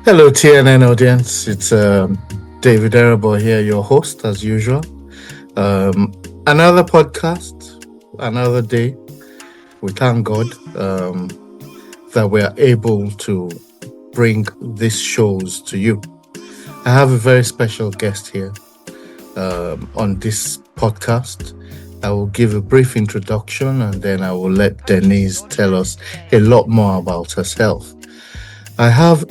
Hello, TNN audience. It's David Arabo here, your host, as usual. Another podcast, another day. We thank God that we are able to bring these shows to you. I have a very special guest here on this podcast. I will give a brief introduction and then I will let Denise tell us a lot more about herself. I have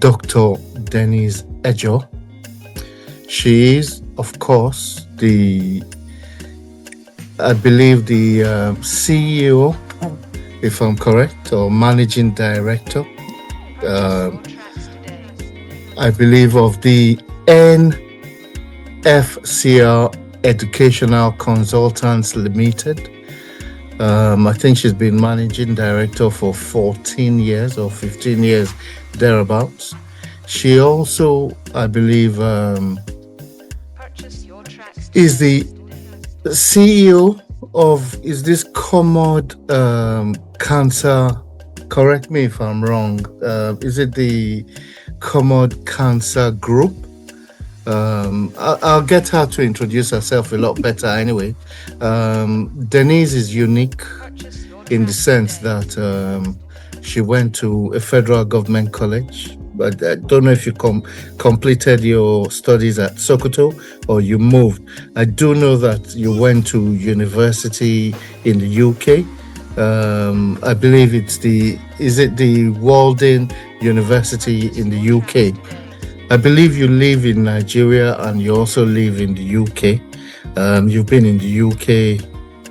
Dr. Denise Ejoh. She is, of course, I believe the CEO, if I'm correct, or managing director, I believe, of the NFCR Educational Consultants Limited. I think she's been managing director for 14 years or 15 years, thereabouts. She also, I believe, is the CEO of, is this Commod Cancer, correct me if I'm wrong, is it the Commod Cancer Group? I'll get her to introduce herself a lot better anyway. Denise is unique in the sense that she went to a federal government college, but I don't know if you completed your studies at Sokoto or you moved. I do know that you went to university in the UK. I believe is it the Walden University in the UK? I believe you live in Nigeria and you also live in the UK. You've been in the UK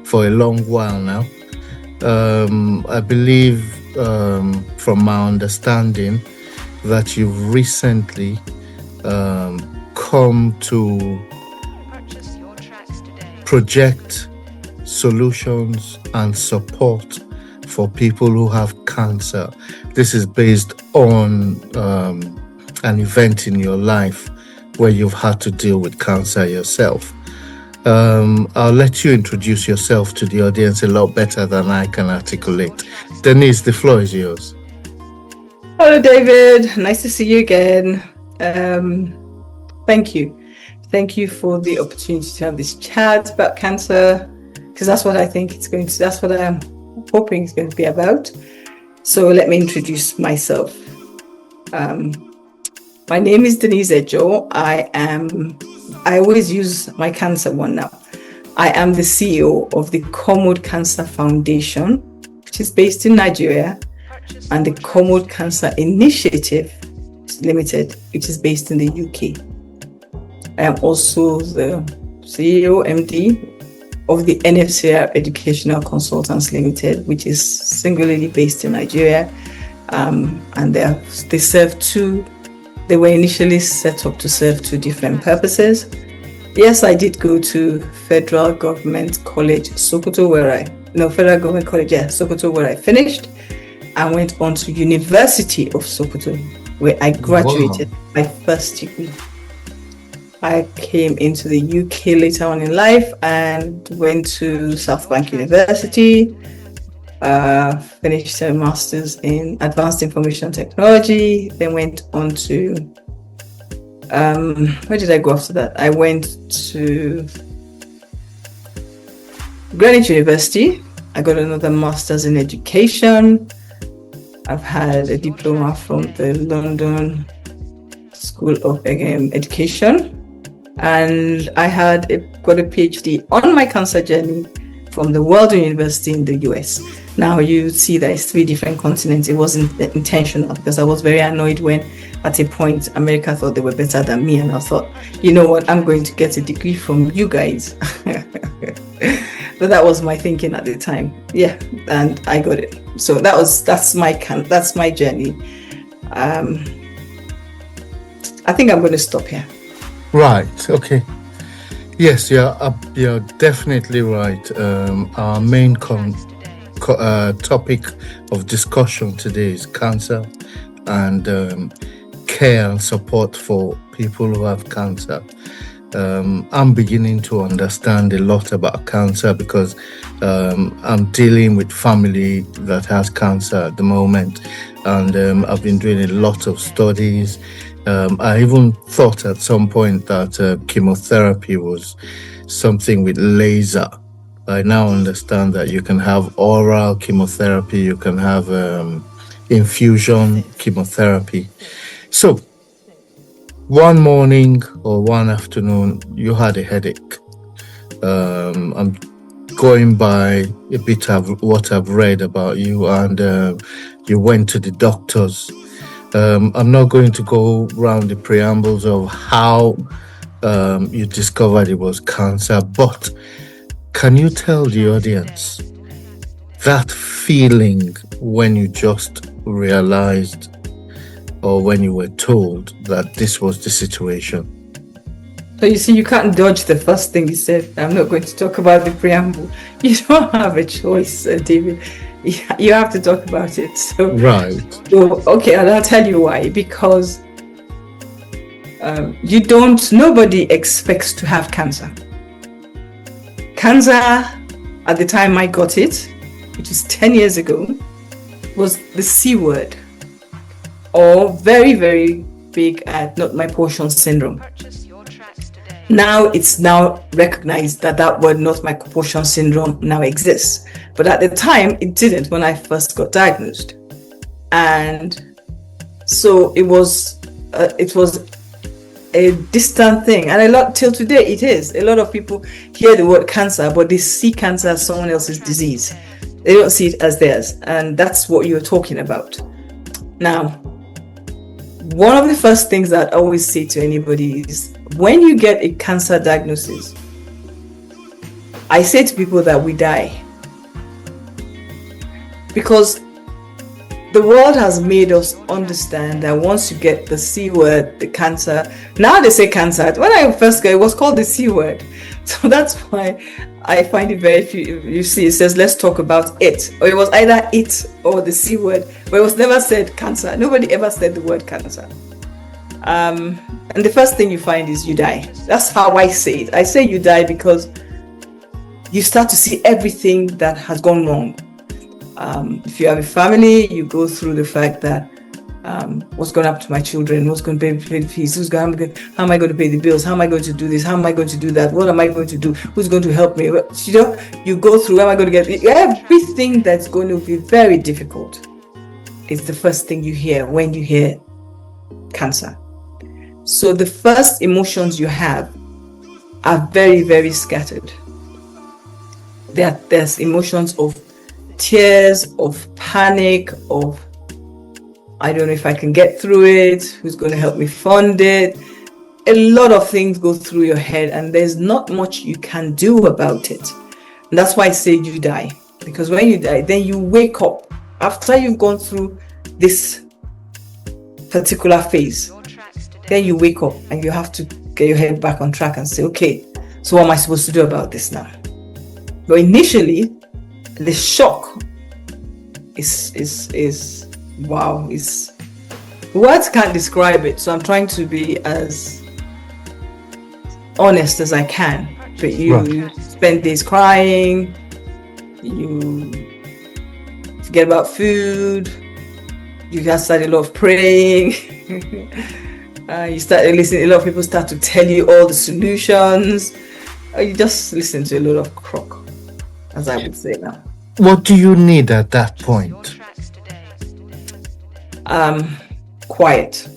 for a long while now. I believe, from my understanding, that you've recently come to project solutions and support for people who have cancer. This is based on an event in your life where you've had to deal with cancer yourself. I'll let you introduce yourself to the audience a lot better than I can articulate. Denise, the floor is yours. Hello, David. Nice to see you again. Thank you. Thank you for the opportunity to have this chat about cancer, because that's what I think that's what I'm hoping it's going to be about. So let me introduce myself. My name is Denise Ejoh. I always use my cancer one now. I am the CEO of the Commod Cancer Foundation, which is based in Nigeria, and the Commod Cancer Initiative Limited, which is based in the UK. I am also the CEO, MD of the NFCR Educational Consultants Limited, which is singularly based in Nigeria. And they were initially set up to serve two different purposes. Yes, I did go to Federal Government College, Sokoto, Sokoto, where I finished. I went on to University of Sokoto, where I graduated my first degree. I came into the UK later on in life and went to South Bank University, finished a master's in Advanced Information Technology, then went on to, where did I go after that? I went to Greenwich University. I got another master's in education. I've had a diploma from the London School of Education, and I got a PhD on my cancer journey from the Walden University in the US. Now you see that it's 3 different continents. It wasn't intentional, because I was very annoyed when at a point America thought they were better than me, and I thought, you know what, I'm going to get a degree from you guys. But that was my thinking at the time. Yeah, and I got it. So that's my journey. I think I'm going to stop here. Right. Okay. Yes, you're definitely right. Our main topic of discussion today is cancer and care and support for people who have cancer. I'm beginning to understand a lot about cancer because I'm dealing with family that has cancer at the moment, and I've been doing a lot of studies. I even thought at some point that chemotherapy was something with laser. I now understand that you can have oral chemotherapy, you can have infusion chemotherapy. So, one morning or one afternoon, you had a headache. I'm going by a bit of what I've read about you, and you went to the doctors. I'm not going to go round the preambles of how you discovered it was cancer, but can you tell the audience that feeling when you just realized or when you were told that this was the situation? So you see, you can't dodge the first thing you said. I'm not going to talk about the preamble. You don't have a choice, David. You have to talk about it. So, Right. So, okay, and I'll tell you why. Because nobody expects to have cancer. Cancer, at the time I got it, which is 10 years ago, was the C word, or very, very big at not my portion syndrome. Now it's now recognized that word, not my portion syndrome, now exists. But at the time, it didn't when I first got diagnosed. And so it was a distant thing. And till today, it is. A lot of people hear the word cancer, but they see cancer as someone else's disease. They don't see it as theirs. And that's what you're talking about. Now, one of the first things that I always say to anybody is, when you get a cancer diagnosis, I say to people that we die. Because the world has made us understand that once you get the C word, the cancer, now they say cancer. When I first got it, was called the C word. So that's why I find it very few. You see, it says, let's talk about it. Or it was either it or the C word, but it was never said cancer. Nobody ever said the word cancer. And the first thing you find is you die. That's how I say it. I say you die because you start to see everything that has gone wrong. If you have a family, you go through the fact that what's going to happen to my children, what's going to pay the fees, how am I going to pay the bills, how am I going to do this, how am I going to do that, what am I going to do, who's going to help me, you go through, how am I going to get everything that's going to be very difficult is the first thing you hear when you hear cancer. So the first emotions you have are very, very scattered. There's emotions of tears, of panic, of I don't know if I can get through it, who's going to help me fund it. A lot of things go through your head and there's not much you can do about it. And that's why I say you die. Because when you die, then you wake up. After you've gone through this particular phase, then you wake up and you have to get your head back on track and say, okay, so what am I supposed to do about this now? But initially, the shock is wow, words can't describe it. So I'm trying to be as honest as I can. But you spend days crying, you forget about food, you have started a lot of praying. You start listening, a lot of people start to tell you all the solutions. You just listen to a lot of crock, as I would say now. What do you need at that point? Quiet.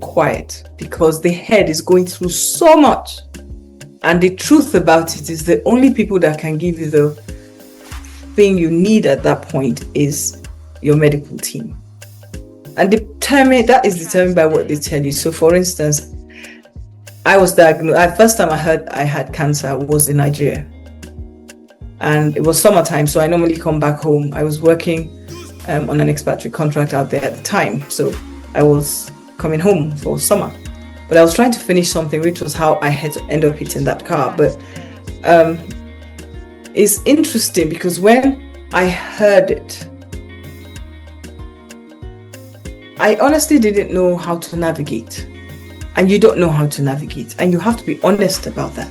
Quiet, because the head is going through so much. And the truth about it is the only people that can give you the thing you need at that point is your medical team. And that is determined by what they tell you. So for instance, I was diagnosed, the first time I heard I had cancer was in Nigeria. And it was summertime, so I normally come back home. I was working on an expatriate contract out there at the time. So I was coming home for summer. But I was trying to finish something, which was how I had to end up hitting that car. But it's interesting because when I heard it, I honestly didn't know how to navigate. and you don't know how to navigate, and you have to be honest about that.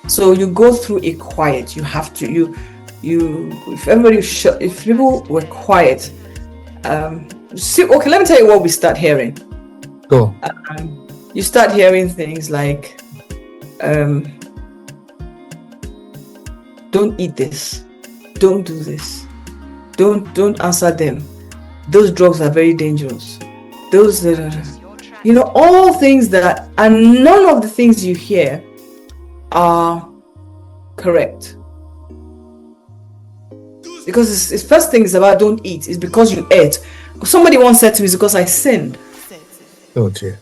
So you go through a quiet. You have to if people were quiet. Okay, let me tell you what we start hearing. Go. You start hearing things like, don't eat this, don't do this, don't answer them. Those drugs are very dangerous. Those, all things that, and none of the things you hear are correct. Because it's first thing is about don't eat. It's because you ate. Somebody once said to me, it's because I sinned. Oh dear.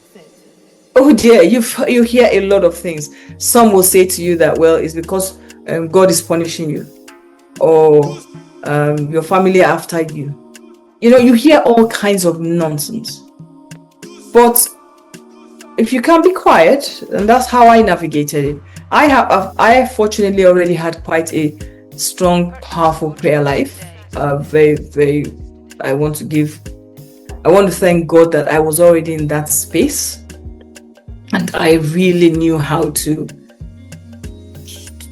Oh dear. You hear a lot of things. Some will say to you that, well, it's because God is punishing you, or your family are after you. You hear all kinds of nonsense. But if you can be quiet, and that's how I navigated it. I fortunately already had quite a strong, powerful prayer life. Very, very. I want to thank God that I was already in that space, and I really knew how to.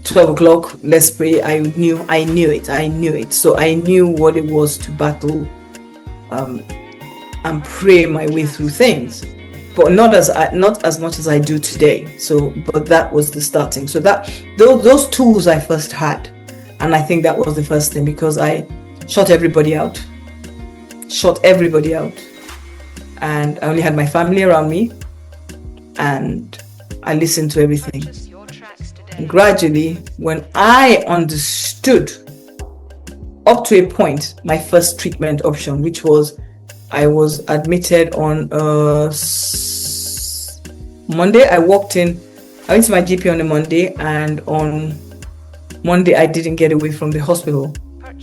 12 o'clock, let's pray. I knew it. So I knew what it was to battle and pray my way through things, but not as much as I do today. So, but that was the starting. So that those tools I first had, and I think that was the first thing, because I shut everybody out, and I only had my family around me, and I listened to everything. And gradually, when I understood, up to a point, my first treatment option, which was I was admitted on Monday. I went to my GP on a Monday, and on Monday I didn't get away from the hospital.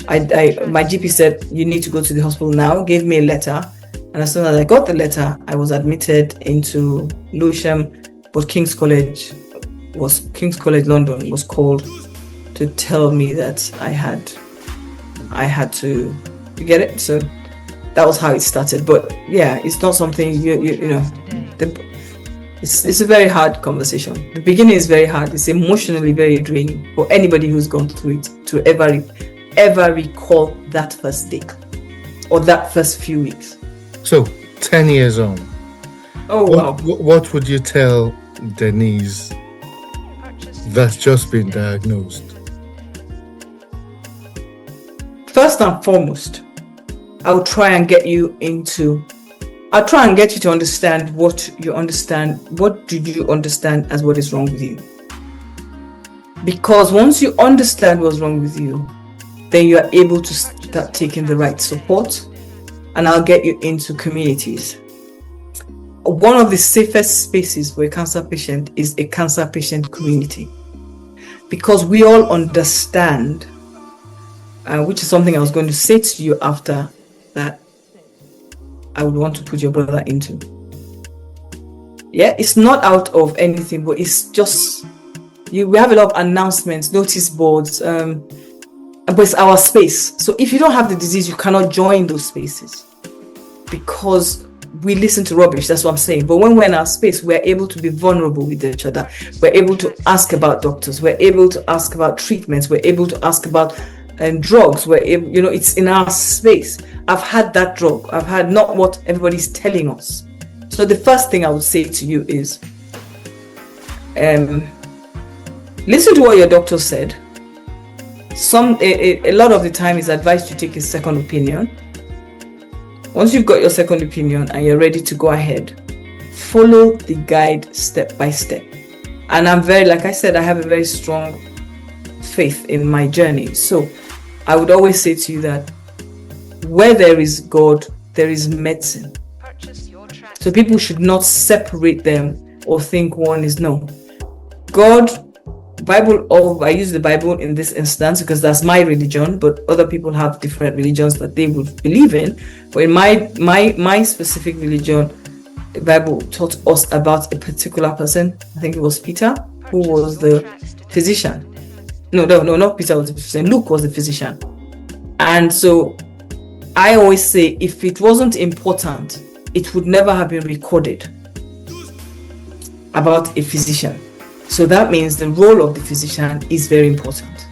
My GP said, you need to go to the hospital now, gave me a letter, and as soon as I got the letter, I was admitted into Lewisham, but King's College London was called to tell me that I had to get it. So that was how it started. But yeah, it's not something it's a very hard conversation. The beginning is very hard. It's emotionally very draining for anybody who's gone through it to ever recall that first day or that first few weeks. So 10 years on. Oh wow. What would you tell Denise that's just been diagnosed? First and foremost, I'll try and get you to understand what you understand. What do you understand as what is wrong with you? Because once you understand what's wrong with you, then you are able to start taking the right support, and I'll get you into communities. One of the safest spaces for a cancer patient is a cancer patient community, because we all understand, which is something I was going to say to you after that I would want to put your brother into. Yeah, it's not out of anything, but it's just, we have a lot of announcements, notice boards, but it's our space. So if you don't have the disease, you cannot join those spaces, because we listen to rubbish. That's what I'm saying. But when we're in our space, we're able to be vulnerable with each other. We're able to ask about doctors. We're able to ask about treatments. We're able to ask about drugs. We're able, it's in our space. I've had that drug. I've had not what everybody's telling us. So the first thing I would say to you is, listen to what your doctor said. A lot of the time it's advised to take a second opinion. Once you've got your second opinion and you're ready to go ahead, follow the guide step by step. And I'm like I said, I have a very strong faith in my journey. So I would always say to you that where there is God, there is medicine. So people should not separate them or think one is no. God, Bible, I use the Bible in this instance because that's my religion, but other people have different religions that they would believe in. But in my specific religion, the Bible taught us about a particular person. I think it was Peter, who was the physician. No, not Peter was the physician. Luke was the physician. And so I always say, if it wasn't important, it would never have been recorded. about a physician. So that means the role of the physician is very important.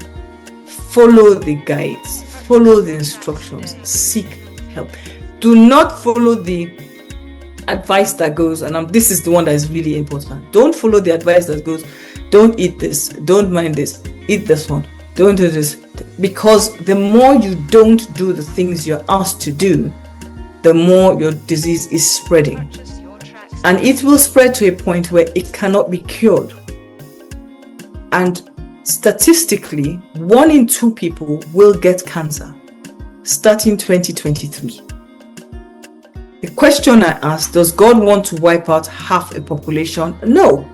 Follow the guides, follow the instructions, seek help. Do not follow the advice that goes, and this is the one that is really important. Don't follow the advice that goes, don't eat this, don't mind this, eat this one, don't do this. Because the more you don't do the things you're asked to do, the more your disease is spreading. And it will spread to a point where it cannot be cured. And statistically, 1 in 2 people will get cancer starting 2023. The question I asked, does God want to wipe out half a population? No.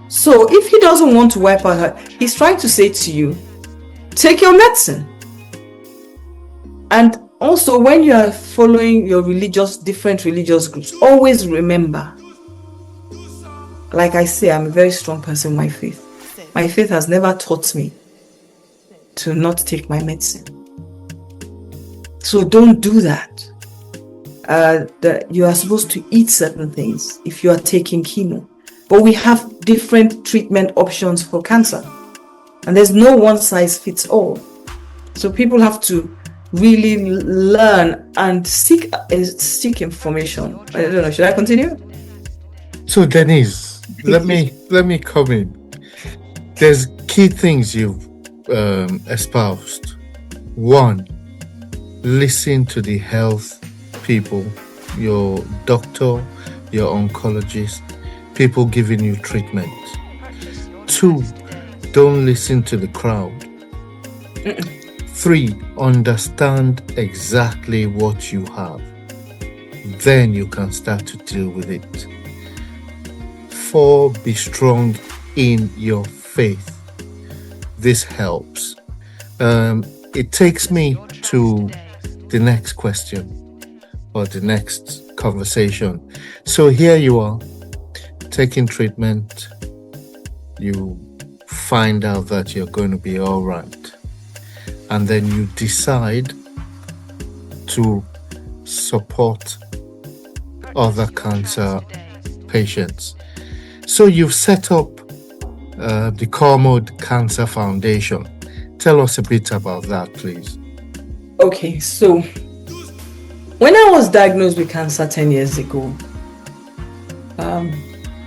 So if he doesn't want to wipe out, he's trying to say to you, take your medicine. And also, when you are following your different religious groups, always remember, like I say, I'm a very strong person in my faith. My faith has never taught me to not take my medicine. So don't do that. You are supposed to eat certain things if you are taking chemo. But we have different treatment options for cancer. And there's no one size fits all. So people have to really learn and seek information. I don't know, should I continue? So Denise, let me come in. There's key things you've espoused. 1, listen to the health people, your doctor, your oncologist, people giving you treatment. 2, don't listen to the crowd. 3, understand exactly what you have. Then you can start to deal with it. 4, be strong in your faith. This helps. It takes me to the next question or the next conversation. So here you are taking treatment. You find out that you're going to be all right. And then you decide to support other cancer patients. So you've set up the Cormode Cancer Foundation. Tell us a bit about that, please. Okay, so when I was diagnosed with cancer 10 years ago,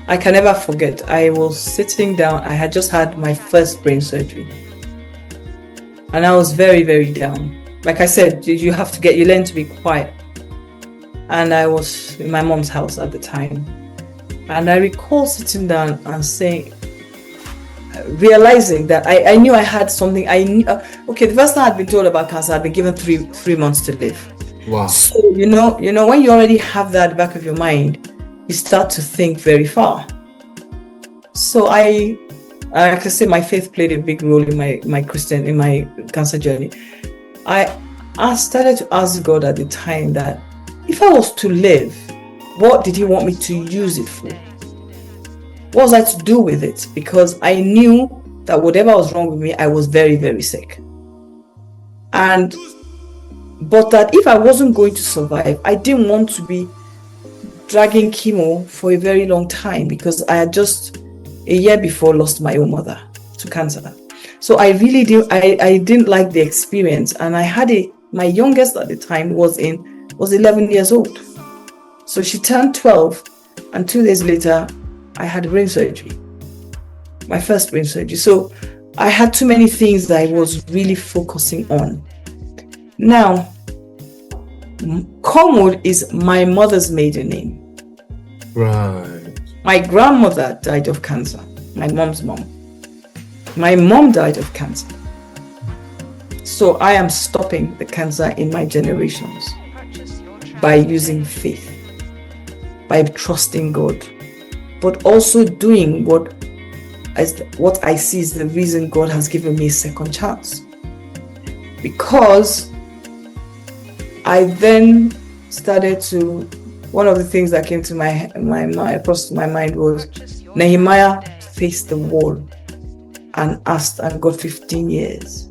I can never forget. I was sitting down. I had just had my first brain surgery. And I was very, very down. Like I said, you learn to be quiet. And I was in my mom's house at the time. And I recall sitting down and realizing that I knew I had something. I knew, okay, the first time I'd been told about cancer, I'd been given three months to live. Wow. So, you know, when you already have that at the back of your mind, you start to think very far. So I can say my faith played a big role in my cancer journey. I started to ask God at the time that if I was to live, what did he want me to use it for? What was I to do with it? Because I knew that whatever was wrong with me, I was very, very sick. But that if I wasn't going to survive, I didn't want to be dragging chemo for a very long time, because I had just a year before lost my own mother to cancer. So I really didn't like the experience. And I had my youngest at the time was 11 years old. So she turned 12, and 2 days later, I had brain surgery, my first brain surgery. So I had too many things that I was really focusing on. Now, Cormode is my mother's maiden name. Right. My grandmother died of cancer, my mom's mom. My mom died of cancer. So I am stopping the cancer in my generations by using faith, by trusting God, but also doing what I see is the reason God has given me a second chance. Because I then started to, one of the things that came to my mind was Nehemiah faced the wall and asked and got 15 years.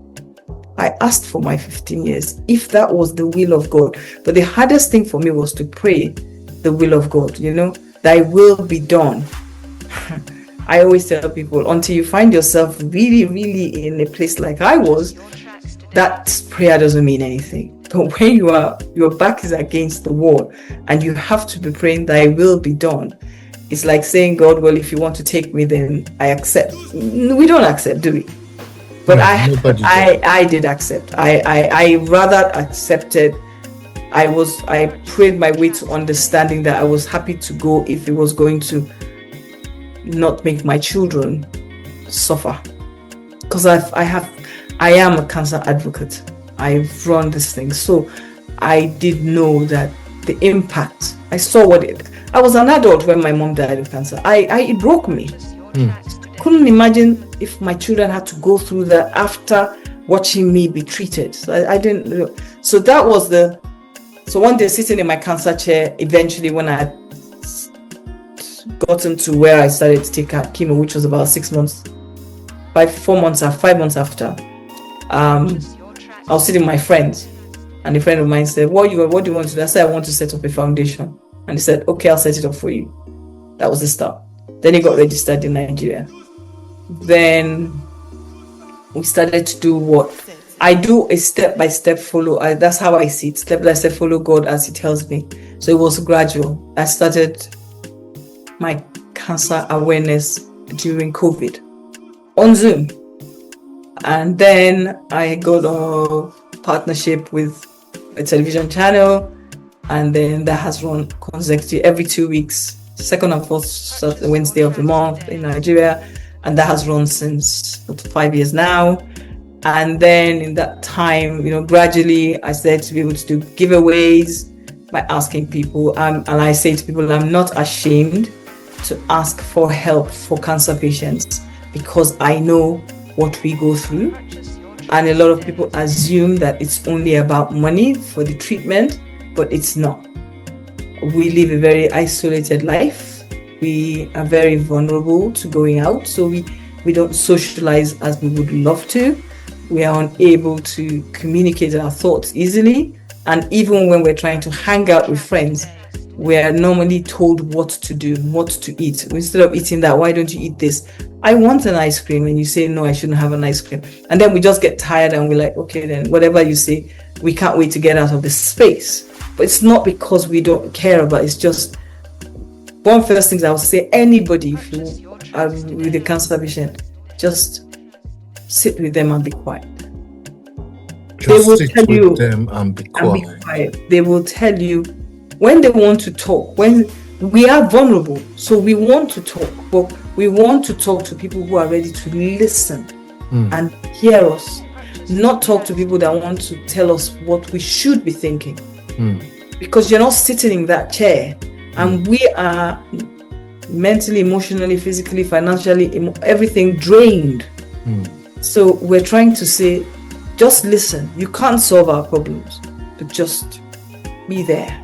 I asked for my 15 years, if that was the will of God. But the hardest thing for me was to pray the will of God, thy will be done. I always tell people, until you find yourself really, really in a place like I was, that prayer doesn't mean anything. But when your back is against the wall and you have to be praying thy will be done, it's like saying, God, well, if you want to take me, then I accept. We don't accept, do we? But No, I did accept. I rather accepted. I prayed my way to understanding that I was happy to go if it was going to not make my children suffer. Because I am a cancer advocate. I've run this thing. So I did know that the impact, I saw I was an adult when my mom died of cancer. It broke me. Couldn't imagine if my children had to go through that after watching me be treated. So I didn't know. So that was so one day sitting in my cancer chair, eventually when I had gotten to where I started to take chemo, which was about 6 months, 5 months after, I was sitting with my friends, and a friend of mine said, what do you want to do? I said, I want to set up a foundation. And he said, okay, I'll set it up for you. That was the start. Then he got registered in Nigeria. Then we started to do what I do, a step-by-step follow. That's how I see it. Step-by-step follow God as He tells me. So it was gradual. I started my cancer awareness during COVID on Zoom. And then I got a partnership with a television channel. And then that has run consecutively every 2 weeks, second and fourth Wednesday of the month in Nigeria. And that has run since 5 years now. And then in that time, gradually I started to be able to do giveaways by asking people. And I say to people, I'm not ashamed to ask for help for cancer patients because I know what we go through. And a lot of people assume that it's only about money for the treatment, but it's not. We live a very isolated life. We are very vulnerable to going out, so we don't socialize as we would love to. We are unable to communicate our thoughts easily, and even when we're trying to hang out with friends, we're normally told what to do, what to eat. Instead of eating that, why don't you eat this? I want an ice cream, and you say, no, I shouldn't have an ice cream. And then we just get tired and we're like, okay, then whatever you say, we can't wait to get out of this space. But it's not because we don't care about it. It's just one of the first things I would say, anybody who are with a cancer patient, just sit with them and be quiet. Just sit with them and be quiet. They will tell you when they want to talk. When we are vulnerable, so we want to talk, but we want to talk to people who are ready to listen and hear us, not talk to people that want to tell us what we should be thinking. Because you're not sitting in that chair, and we are mentally, emotionally, physically, financially, everything drained. So we're trying to say, just listen. You can't solve our problems, but just be there.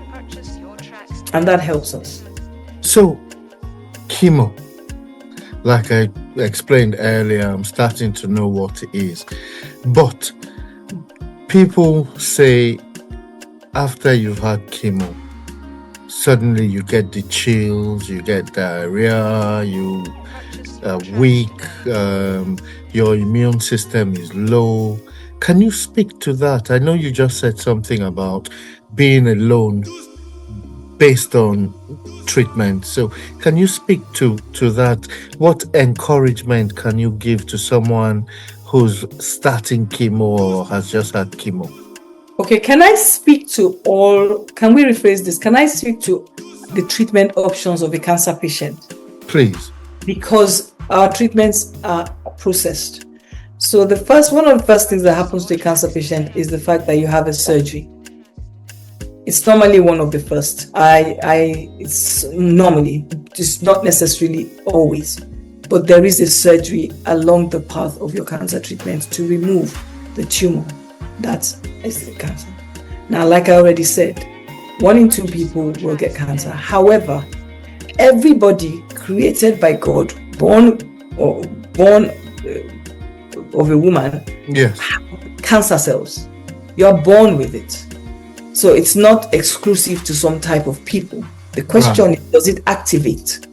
And that helps us. So, chemo, like I explained earlier, I'm starting to know what it is. But people say after you've had chemo, suddenly you get the chills, you get diarrhea, you are weak, your immune system is low. Can you speak to that? I know you just said something about being alone based on treatment. So can you speak to that? What encouragement can you give to someone who's starting chemo or has just had chemo? Okay, can we rephrase this? Can I speak to the treatment options of a cancer patient? Please. Because our treatments are processed. So one of the first things that happens to a cancer patient is the fact that you have a surgery. It's normally one of the first. It's normally, just not necessarily always, but there is a surgery along the path of your cancer treatment to remove the tumor that is the cancer. Now, like I already said, 1 in 2 people will get cancer. However, everybody created by God, born of a woman, yes, cancer cells. You're born with it. So it's not exclusive to some type of people. The question is, does it activate?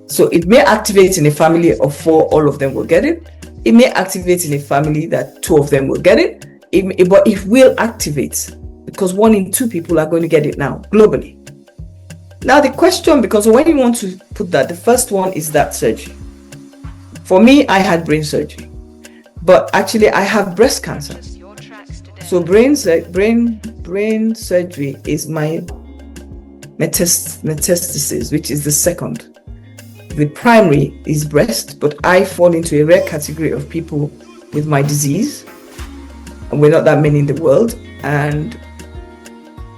So it may activate in a family of 4, all of them will get it. It may activate in a family that 2 of them will get it. But it will activate because 1 in 2 people are going to get it now globally. Now the question, because when you want to put that, the first one is that surgery. For me, I had brain surgery, but actually I have breast cancer. So brain surgery is my metastasis, which is the second. The primary is breast, but I fall into a rare category of people with my disease. And we're not that many in the world, and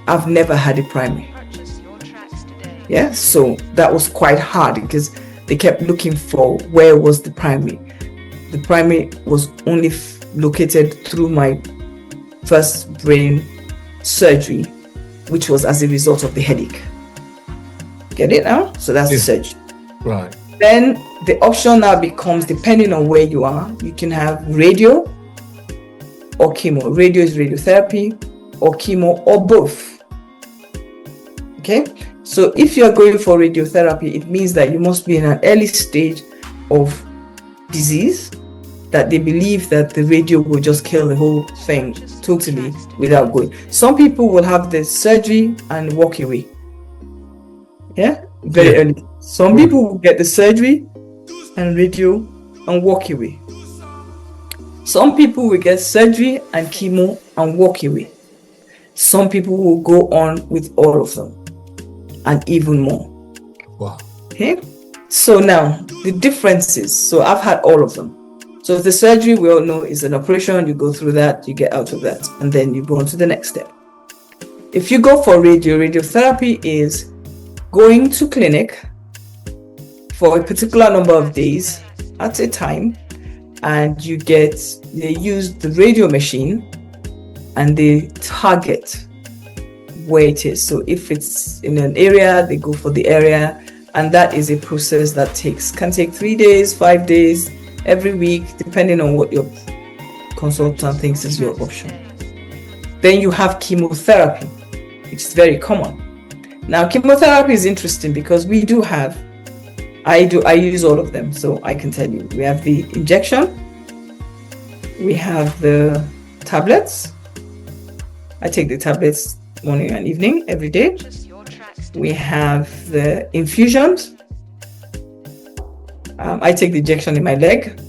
I've never had a primary. Yeah, so that was quite hard because they kept looking for where was the primary. The primary was only located through my first brain surgery, which was as a result of the headache. Get it now? So that's the surgery. Right. Then the option now becomes, depending on where you are, you can have radio or chemo. Radio is radiotherapy, or chemo, or both. Okay? So if you're going for radiotherapy, it means that you must be in an early stage of disease, that they believe that the radio will just kill the whole thing totally without going. Some people will have the surgery and walk away. Yeah? Very early. Some people will get the surgery and radio and walk away. Some people will get surgery and chemo and walk away. Some people will go on with all of them and even more. Wow. Okay? So now the differences. So I've had all of them. So the surgery, we all know, is an operation. You go through that, you get out of that, and then you go on to the next step. If you go for radiotherapy is going to clinic for a particular number of days at a time, and they use the radio machine and they target where it is. So if it's in an area, they go for the area, and that is a process that can take 3 days, 5 days, every week, depending on what your consultant thinks is your option. Then you have chemotherapy, which is very common. Now, chemotherapy is interesting because I use all of them, so I can tell you. We have the injection, we have the tablets. I take the tablets morning and evening every day. We have the infusions. I take the injection in my leg.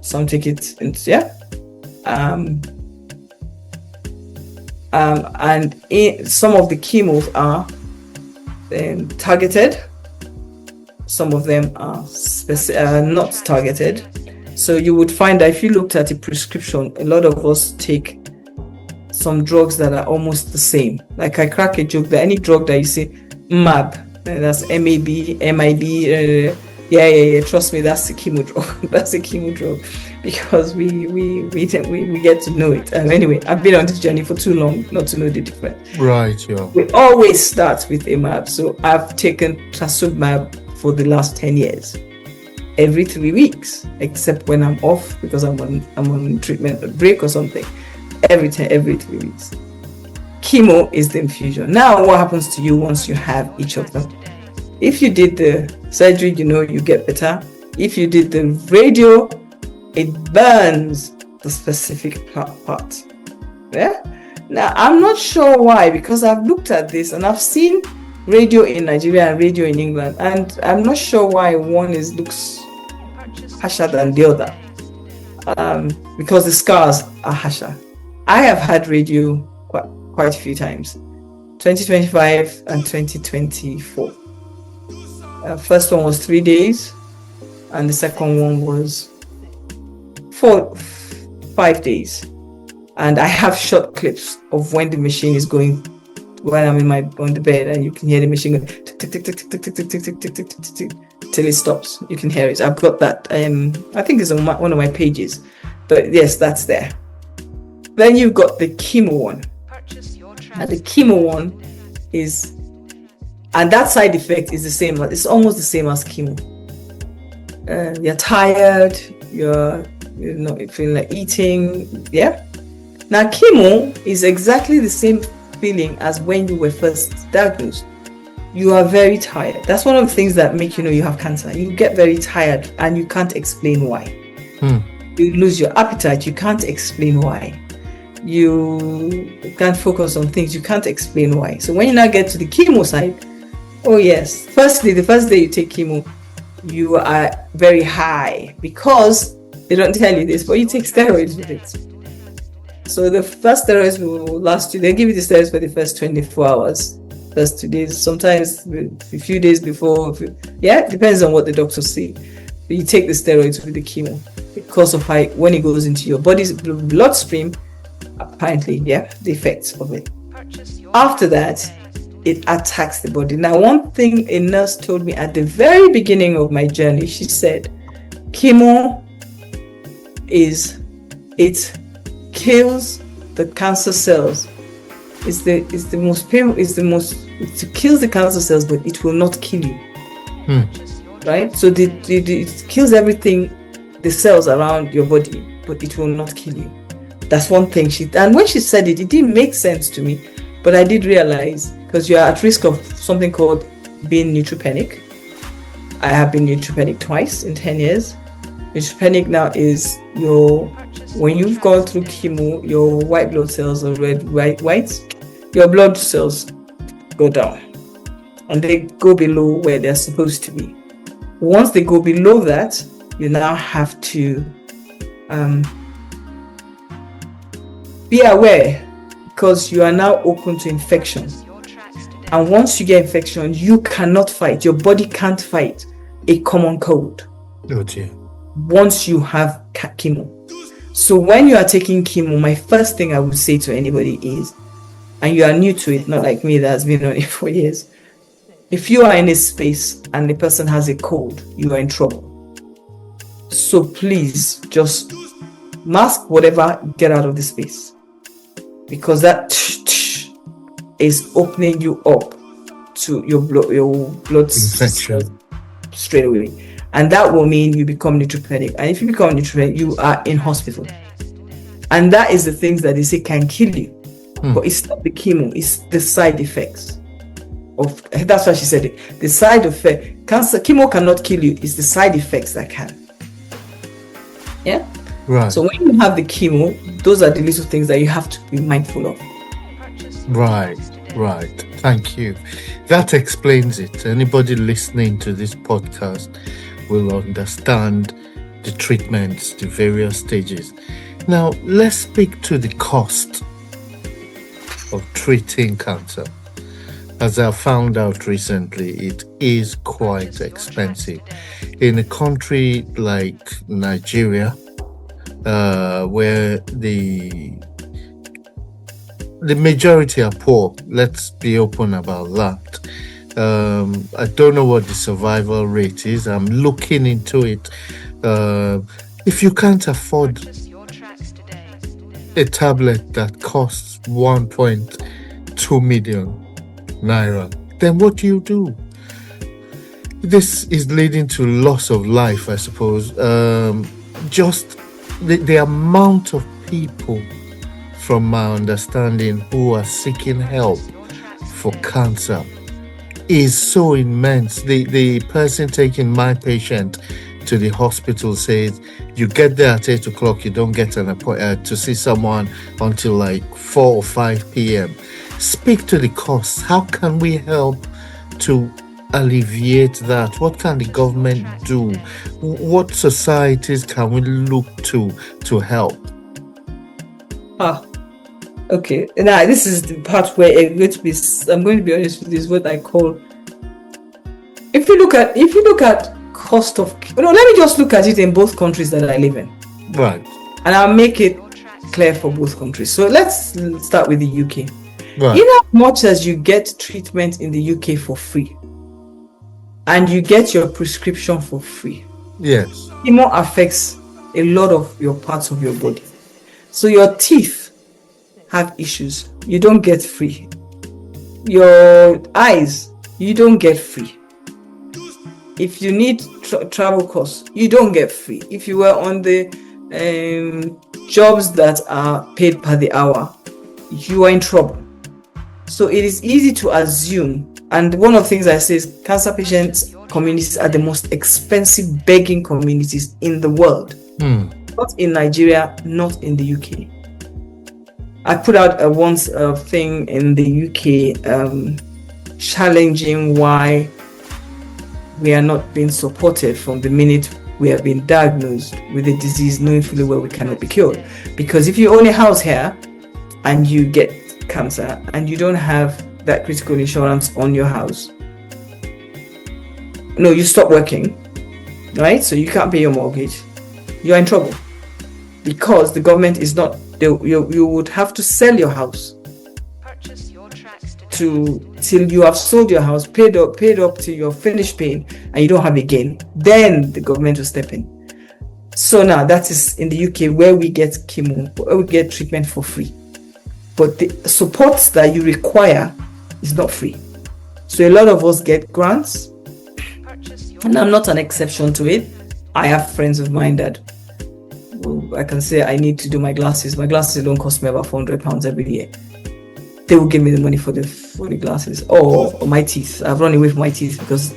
Some take it in, and some of the chemos are targeted. Some of them are not targeted. So you would find that if you looked at a prescription, a lot of us take some drugs that are almost the same. Like I crack a joke that any drug that you say MAB, that's MAB, MIB, trust me, that's the chemo drug. That's a chemo drug because we get to know it. Anyway, I've been on this journey for too long not to know the difference. Right, yeah. We always start with a MAB. So I've taken Trastuzumab for the last 10 years, every 3 weeks, except when I'm off because I'm on treatment break or something. Every 3 weeks. Chemo is the infusion. Now, what happens to you once you have each of them? If you did the surgery, you get better. If you did the radio, it burns the specific part. Yeah. Now, I'm not sure why, because I've looked at this and I've seen radio in Nigeria and radio in England, and I'm not sure why one looks harsher than the other. Because the scars are harsher. I have had radio quite a few times, 2025 and 2024. First one was 3 days, and the second one was 5 days. And I have short clips of when the machine is going, when I'm on the bed, and you can hear the machine going tick tick tick tick tick tick tick tick tick tick tick tick tick till it stops. You can hear it. I've got that. I think it's on one of my pages, but yes, that's there. Then you've got the chemo one. And the chemo one is, and that side effect is the same. It's almost the same as chemo. You're tired. You're feeling like eating. Yeah. Now chemo is exactly the same feeling as when you were first diagnosed. you are very tired. That's one of the things that make you know you have cancer. You get very tired and you can't explain why. You lose your appetite, you can't explain why. You can't focus on things, you can't explain why. So when you now get to the chemo side, oh yes, firstly, the first day you take chemo, you are very high because they don't tell you this, but you take steroids with it. So the first steroids will last you, they give you the steroids for the first 24 hours, first 2 days, sometimes a few days before. It depends on what the doctors say. But you take the steroids with the chemo because of when it goes into your body's bloodstream, apparently, the effects of it. After that, it attacks the body. Now, one thing a nurse told me at the very beginning of my journey, she said, chemo it kills the cancer cells. It kills the cancer cells, but it will not kill you. Right? So it kills everything, the cells around your body, but it will not kill you. That's one thing and when she said it didn't make sense to me, but I did realize, because you are at risk of something called being neutropenic. I have been neutropenic twice in 10 years. Neutropenic now is when you've gone through chemo, your white blood cells are white, your blood cells go down and they go below where they're supposed to be. Once they go below that, you now have to be aware, because you are now open to infection. And once you get infection, you cannot fight. Your body can't fight a common cold. Oh dear. Once you have chemo. So when you are taking chemo, my first thing I would say to anybody is, and you are new to it, not like me that has been on it for years, if you are in a space and the person has a cold, you are in trouble. So please just mask whatever, get out of the space. Because that is opening you up to your blood infection straight away. And that will mean you become neutropenic. And if you become neutropenic, you are in hospital. And that is the things that they say can kill you. But it's not the chemo, it's the side effects. That's why she said it. The side effect, chemo cannot kill you, it's the side effects that can. Yeah? Right. So when you have the chemo, those are the little things that you have to be mindful of. Right. Thank you. That explains it. Anybody listening to this podcast will understand the treatments, the various stages. Now, let's speak to the cost of treating cancer. As I found out recently, it is quite expensive. In a country like Nigeria, where the majority are poor. Let's be open about that. I don't know what the survival rate is. I'm looking into it. If you can't afford a tablet that costs 1.2 million naira, then what do? This is leading to loss of life, I suppose. Just the amount of people, from my understanding, who are seeking help for cancer is so immense. The person taking my patient to the hospital says, you get there at 8 o'clock, you don't get an appointment to see someone until like 4 or 5 p.m. Speak to the costs. How can we help to alleviate that? What can the government do? What societies can we look to help? Okay. Now this is the part where I'm going to be honest with you, is what I call, if you look at cost of, let me just look at it in both countries that I live in. Right. And I'll make it clear for both countries. So let's start with the UK. Right. In as much as you get treatment in the UK for free, and you get your prescription for free. Yes. Chemo affects a lot of your parts of your body. So your teeth have issues. You don't get free. Your eyes, you don't get free. If you need travel costs, you don't get free. If you were on the jobs that are paid per the hour, you are in trouble. So it is easy to assume, And one of the things I say is cancer patients communities are the most expensive begging communities in the world. Not in Nigeria, not in the UK. I put out a thing in the UK challenging why we are not being supported from the minute we have been diagnosed with a disease, knowing fully well we cannot be cured. Because if you own a house here and you get cancer and you don't have that critical insurance on your house, no, you stop working, right? So you can't pay your mortgage. You're in trouble because the government is not. You would have to sell your house till you have sold your house, paid up till you're finished paying, and you don't have a gain. Then the government will step in. So now that is in the UK where we get chemo, where we get treatment for free. But the support that you require is not free. So a lot of us get grants, and I'm not an exception to it. I have friends of mine that I can say I need to do my glasses. My glasses don't cost me about £400 every year. They will give me the money for the glasses or my teeth. I've run away from my teeth because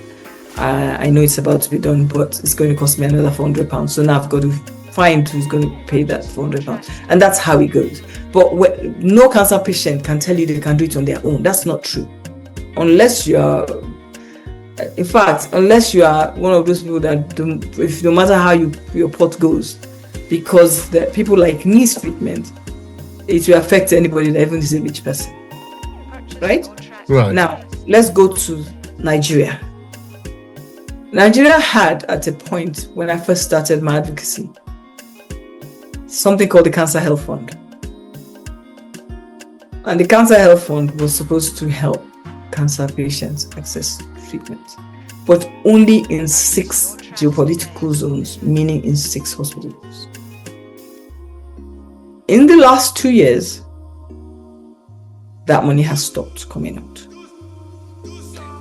I know it's about to be done, but it's going to cost me another £400. So now I've got to find who's going to pay that £400, and that's how it goes. But no cancer patient can tell you they can do it on their own. That's not true, unless you are. In fact, unless you are one of those people that if no matter how your pot goes, because the people like knees treatment, it will affect anybody that even is a rich person. Right? Now, let's go to Nigeria. Nigeria had, at a point when I first started my advocacy, something called the Cancer Health Fund. And the Cancer Health Fund was supposed to help cancer patients access treatment, but only in 6 geopolitical zones, meaning in 6 hospitals. In the last 2 years, that money has stopped coming out.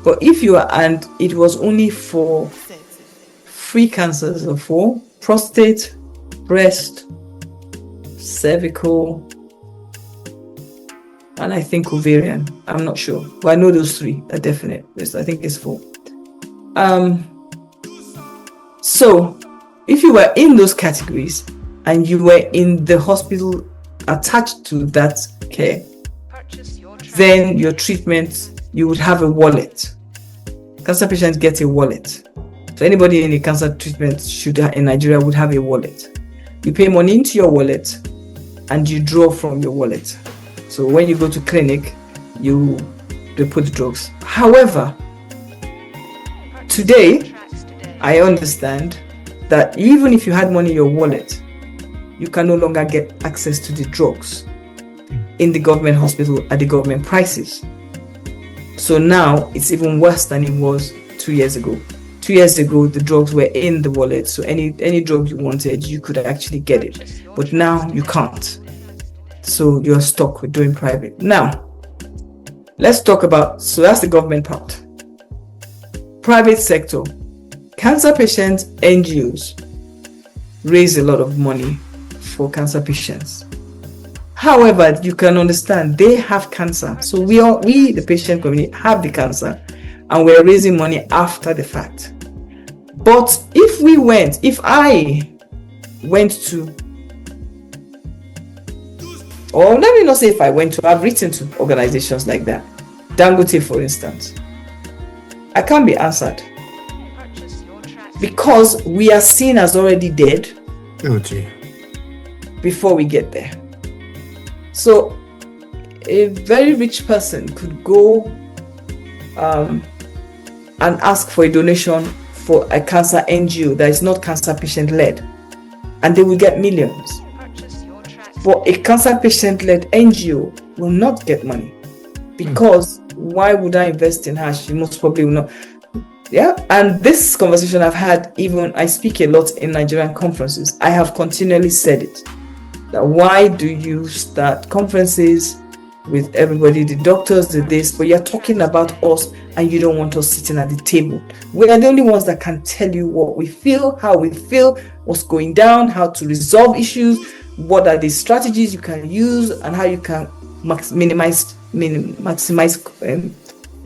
But and it was only for free cancers of prostate, breast, cervical, and I think ovarian. I'm not sure, but I know those 3 are definite. I think it's 4. So if you were in those categories and you were in the hospital attached to that care, then your treatment, you would have a wallet. Cancer patients get a wallet. So anybody in a cancer treatment in Nigeria would have a wallet. You pay money into your wallet and you draw from your wallet. So when you go to clinic, they put drugs. However, today, I understand that even if you had money in your wallet, you can no longer get access to the drugs in the government hospital at the government prices. So now it's even worse than it was 2 years ago. 2 years ago, the drugs were in the wallet, so any drug you wanted, you could actually get it. But now you can't. So you're stuck with doing private. Now, let's talk about, so that's the government part. Private sector. Cancer patients, NGOs, raise a lot of money for cancer patients. However, you can understand they have cancer. So we, the patient community, have the cancer and we're raising money after the fact. But if I went to, or let me not say if I went to, I've written to organizations like that. Dangote, for instance. I can't be answered because we are seen as already dead before we get there. So a very rich person could go and ask for a donation for a cancer NGO that is not cancer patient led, and they will get millions. But a cancer patient led NGO will not get money because why would I invest in her? She most probably will not. Yeah, and this conversation I've had, even I speak a lot in Nigerian conferences. I have continually said it. That why do you start conferences with everybody, the doctors, the this, but you're talking about us and you don't want us sitting at the table? We are the only ones that can tell you what we feel, how we feel, what's going down, how to resolve issues, what are the strategies you can use, and how you can maximize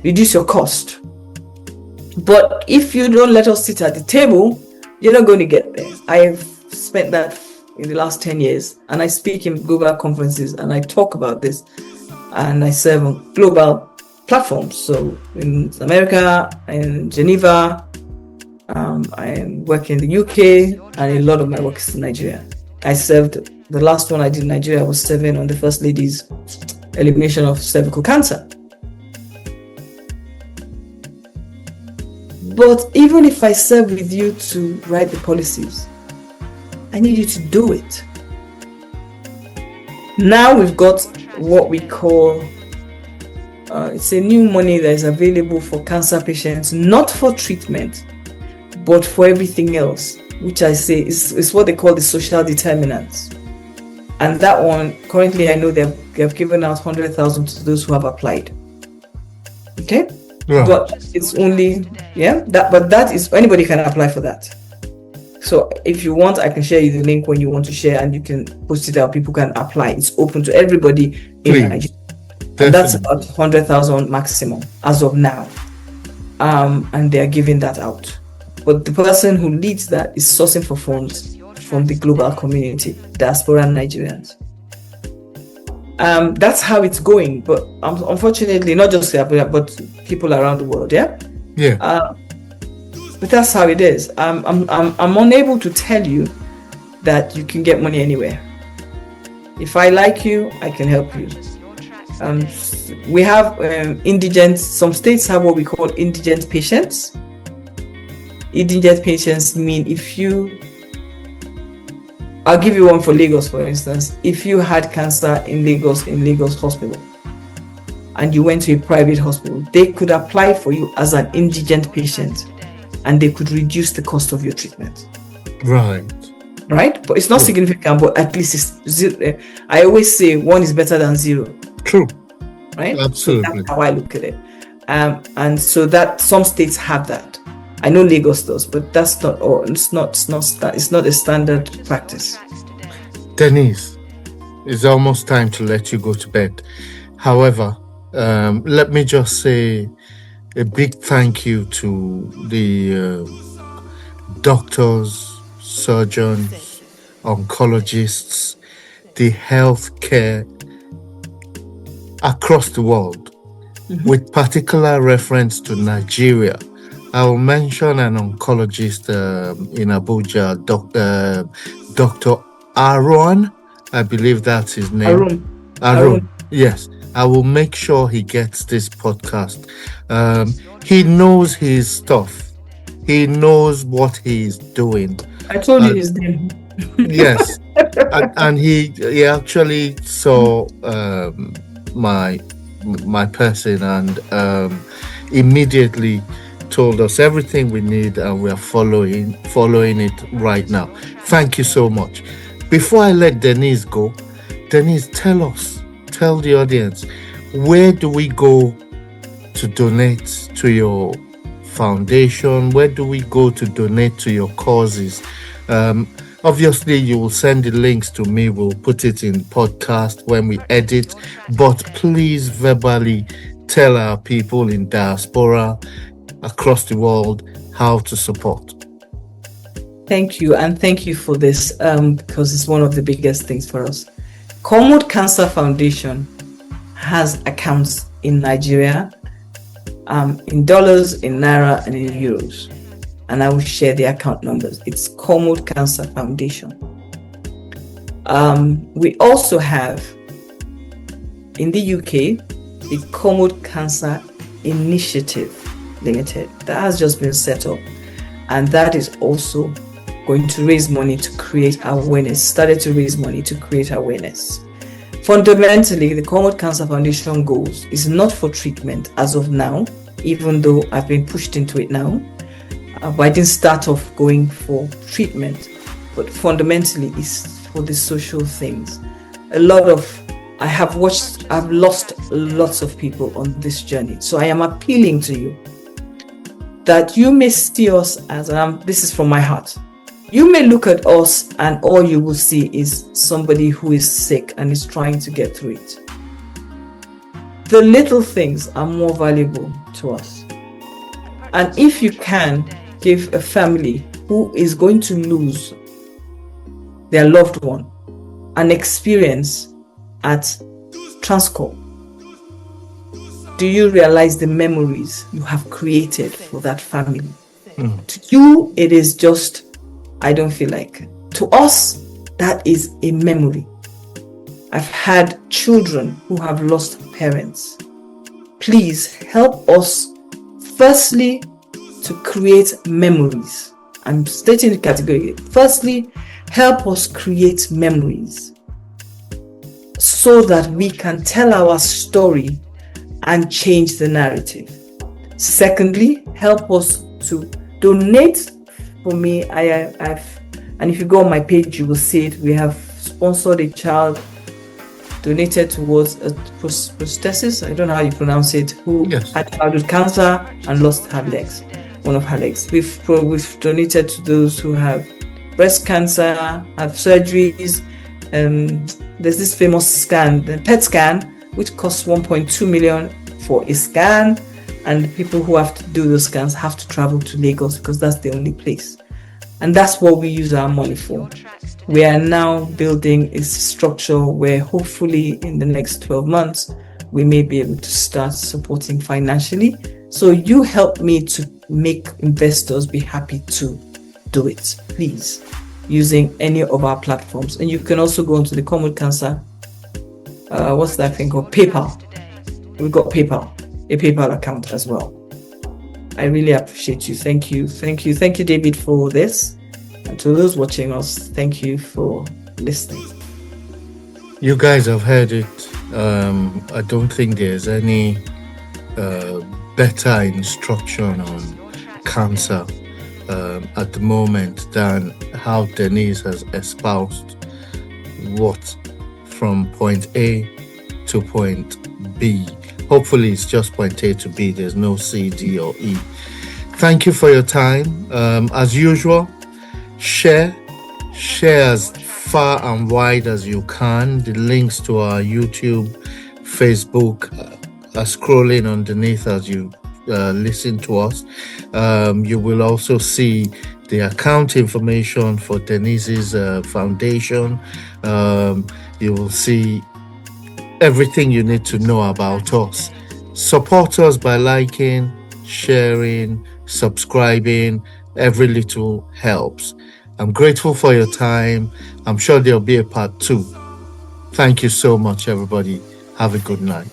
reduce your cost. But if you don't let us sit at the table, you're not going to get there. I've spent that in the last 10 years, and I speak in global conferences and I talk about this, and I serve on global platforms. So in America, in Geneva, I work in the UK, and a lot of my work is in Nigeria. I served, the last one I did in Nigeria, I was serving on the First Lady's elimination of cervical cancer. But even if I serve with you to write the policies, I need you to do it. Now we've got what we call, it's a new money that is available for cancer patients, not for treatment, but for everything else, which I say is what they call the social determinants. And that one, currently I know they have given out 100,000 to those who have applied. Okay? Yeah. But it's only, but that is, anybody can apply for that. So if you want, I can share you the link when you want to share, and you can post it out. People can apply. It's open to everybody in Nigeria. And that's about 100,000 maximum as of now. And they are giving that out. But the person who leads that is sourcing for funds from the global community, diaspora Nigerians. That's how it's going. But unfortunately, not just here, but people around the world, but that's how it is. I'm unable to tell you that you can get money anywhere. If I like you, I can help you. We have indigent. Some states have what we call indigent patients. Indigent patients mean I'll give you one for Lagos, for instance. If you had cancer in Lagos hospital, and you went to a private hospital, they could apply for you as an indigent patient, and they could reduce the cost of your treatment. Right. But it's not significant, but at least it's zero. I always say one is better than zero. True. Right? Absolutely. So that's how I look at it. And so that some states have that. I know Lagos does, but that's not, or it's not a standard practice. Denise, it's almost time to let you go to bed. However, let me just say a big thank you to the doctors, surgeons, oncologists, the healthcare across the world, with particular reference to Nigeria. I will mention an oncologist in Abuja, Dr. Aaron. I believe that's his name. Aaron. Yes. I will make sure he gets this podcast. He knows his stuff. He knows what he's doing. I told you his name. Yes. and he actually saw my person and immediately told us everything we need, and we are following it right now. Thank you so much. Before I let Denise go, Denise, tell the audience, where do we go to donate to your foundation? Where do we go to donate to your causes? Obviously, you will send the links to me. We'll put it in podcast when we edit. But please verbally tell our people in diaspora across the world how to support. Thank you, and thank you for this because it's one of the biggest things for us. Cornwood Cancer Foundation has accounts in Nigeria, in dollars, in naira, and in euros, and I will share the account numbers. It's Cornwood Cancer Foundation. We also have in the UK the Cornwood Cancer Initiative Limited that has just been set up, and that is also going to raise money to create awareness. Started to raise money to create awareness. Fundamentally, the Cornwood Cancer Foundation goals is not for treatment as of now, even though I've been pushed into it now. But I didn't start off going for treatment, but fundamentally it's for the social things. I've lost lots of people on this journey. So I am appealing to you that you may see us as, this is from my heart. You may look at us and all you will see is somebody who is sick and is trying to get through it. the little things are more valuable to us. And if you can give a family who is going to lose their loved one an experience at Transcorp, do you realize the memories you have created for that family? To you, it is just, I don't feel like. To us, that is a memory. I've had children who have lost parents. Please help us, firstly, to create memories. I'm stating the category. Firstly, help us create memories so that we can tell our story and change the narrative. Secondly, help us to donate. For me, and if you go on my page, you will see it. We have sponsored a child, donated towards a prosthesis, I don't know how you pronounce it, who had childhood cancer and lost her legs, one of her legs. We've donated to those who have breast cancer, have surgeries. There's this famous scan, the PET scan, which costs 1.2 million for a scan, and people who have to do those scans have to travel to Lagos because that's the only place. And that's what we use our money for. We are now building a structure where hopefully in the next 12 months, we may be able to start supporting financially. So you help me to make investors be happy to do it, please, using any of our platforms. And you can also go onto the Common Cancer, what's that thing called? PayPal. We've got PayPal, a PayPal account as well. I really appreciate you. Thank you. Thank you. Thank you, David, for this. And to those watching us, thank you for listening. You guys have heard it. I don't think there's any better instruction on cancer at the moment than how Denise has espoused what from point A to point B. Hopefully it's just point A to B. There's no C, D, or E. Thank you for your time. As usual, share as far and wide as you can. The links to our YouTube, Facebook are scrolling underneath as you listen to us. You will also see the account information for Denise's foundation. You will see everything you need to know about us. Support us by liking, sharing, subscribing. Every little helps. I'm grateful for your time. I'm sure there'll be a part 2. Thank you so much, everybody. Have a good night.